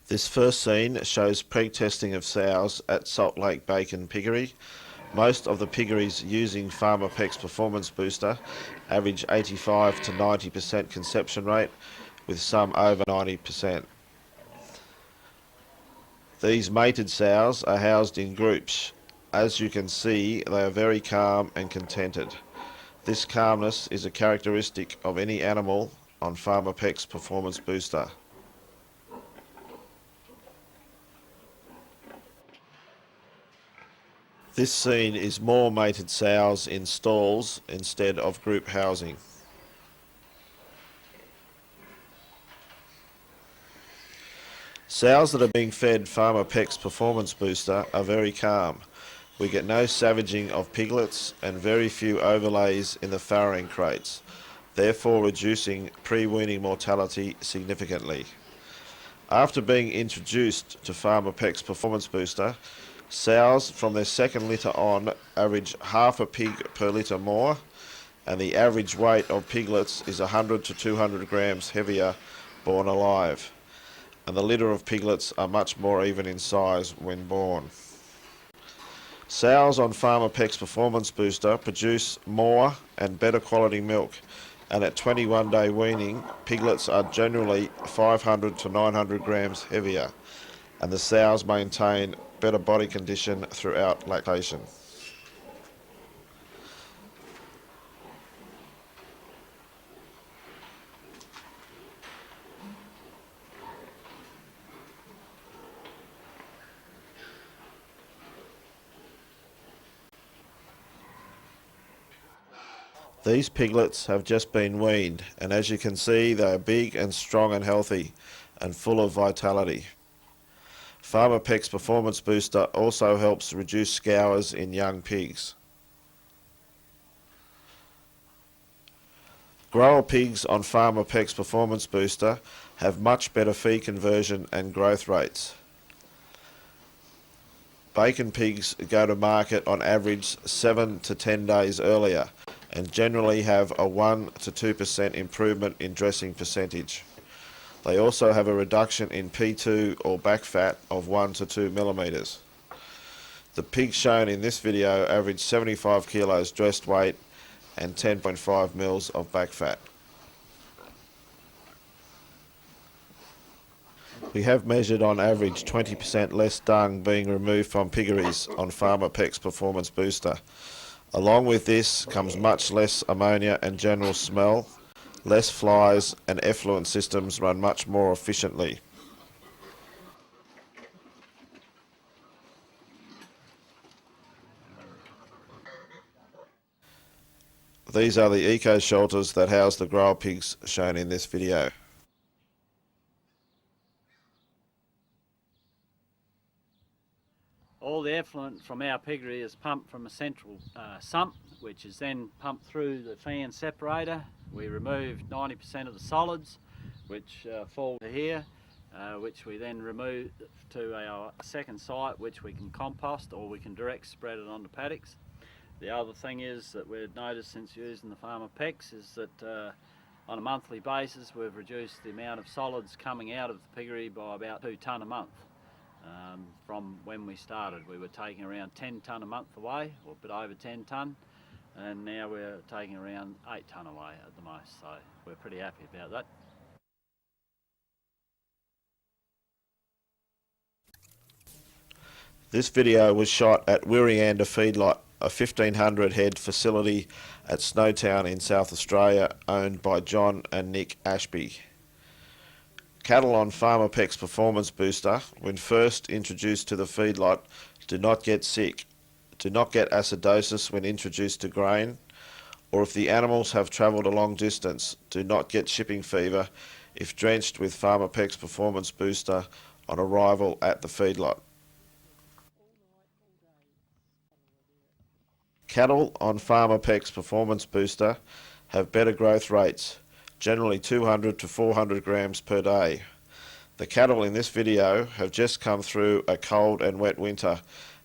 This first scene shows pre-testing of sows at Salt Lake Bacon Piggery. Most of the piggeries using Farmer Peck's Performance Booster average 85 to 90% conception rate, with some over 90%. These mated sows are housed in groups. As you can see, they are very calm and contented. This calmness is a characteristic of any animal on Farmer Peck's Performance Booster. This scene is more mated sows in stalls instead of group housing. Sows that are being fed Farmer Peck's Performance Booster are very calm. We get no savaging of piglets and very few overlays in the farrowing crates, therefore reducing pre-weaning mortality significantly. After being introduced to Farmer Peck's Performance Booster, sows from their second litter on average half a pig per litter more, and the average weight of piglets is 100 to 200 grams heavier born alive, and the litter of piglets are much more even in size when born. Sows on Farmer Peck's Performance Booster produce more and better quality milk, and at 21-day weaning, piglets are generally 500 to 900 grams heavier, and the sows maintain better body condition throughout lactation. These piglets have just been weaned, and as you can see, they are big and strong and healthy and full of vitality. Farmer Peck's Performance Booster also helps reduce scours in young pigs. Grower pigs on Farmer Peck's Performance Booster have much better feed conversion and growth rates. Bacon pigs go to market on average 7 to 10 days earlier and generally have a 1 to 2% improvement in dressing percentage. They also have a reduction in P2 or back fat of 1 to 2 millimeters. The pigs shown in this video average 75 kilos dressed weight and 10.5 mils of back fat. We have measured on average 20% less dung being removed from piggeries on Farmer Peck's Performance Booster. Along with this comes much less ammonia and general smell, less flies, and effluent systems run much more efficiently. These are the eco shelters that house the grower pigs shown in this video. All the effluent from our piggery is pumped from a central sump, which is then pumped through the fan separator. We remove 90% of the solids, which fall to here, which we then remove to our second site, which we can compost or we can direct spread it on the paddocks. The other thing is that we've noticed since using the Farmer Pecks is that on a monthly basis we've reduced the amount of solids coming out of the piggery by about 2 tonne a month. From when we started, we were taking around 10 tonne a month away, or a bit over 10 tonne, and now we're taking around 8 tonne away at the most, so we're pretty happy about that. This video was shot at Wirrianda Feedlot, a 1,500 head facility at Snowtown in South Australia, owned by John and Nick Ashby. Cattle on Farmer Peck's Performance Booster, when first introduced to the feedlot, do not get sick, do not get acidosis when introduced to grain, or if the animals have travelled a long distance, do not get shipping fever if drenched with Farmer Peck's Performance Booster on arrival at the feedlot. Cattle on Farmer Peck's Performance Booster have better growth rates, generally 200 to 400 grams per day. The cattle in this video have just come through a cold and wet winter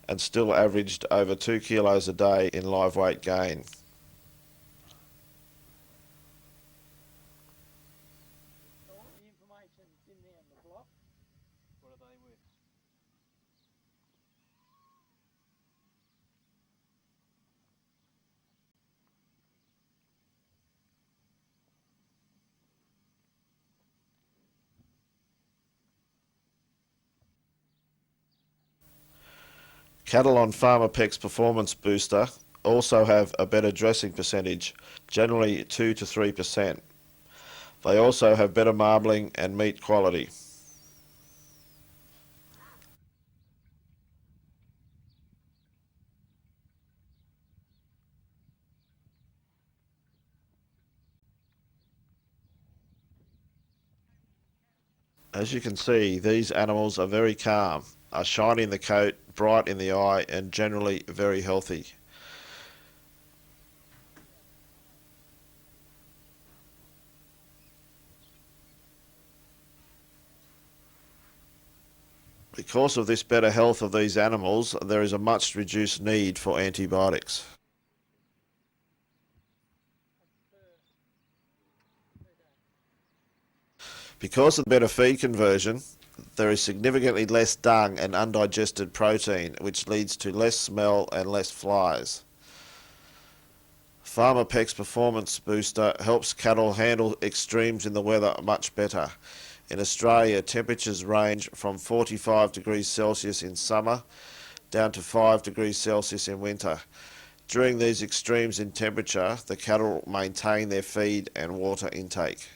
and still averaged over 2 kilos a day in live weight gain. All the information's in there in the block. What are Cattle on Farmer Peck's Performance Booster also have a better dressing percentage, generally 2 to 3%. They also have better marbling and meat quality. As you can see, these animals are very calm, are shiny in the coat, bright in the eye, and generally very healthy. Because of this better health of these animals, there is a much reduced need for antibiotics. Because of the better feed conversion, there is significantly less dung and undigested protein, which leads to less smell and less flies. Farmer Peck's Performance Booster helps cattle handle extremes in the weather much better. In Australia, temperatures range from 45 degrees Celsius in summer down to 5 degrees Celsius in winter. During these extremes in temperature, the cattle maintain their feed and water intake.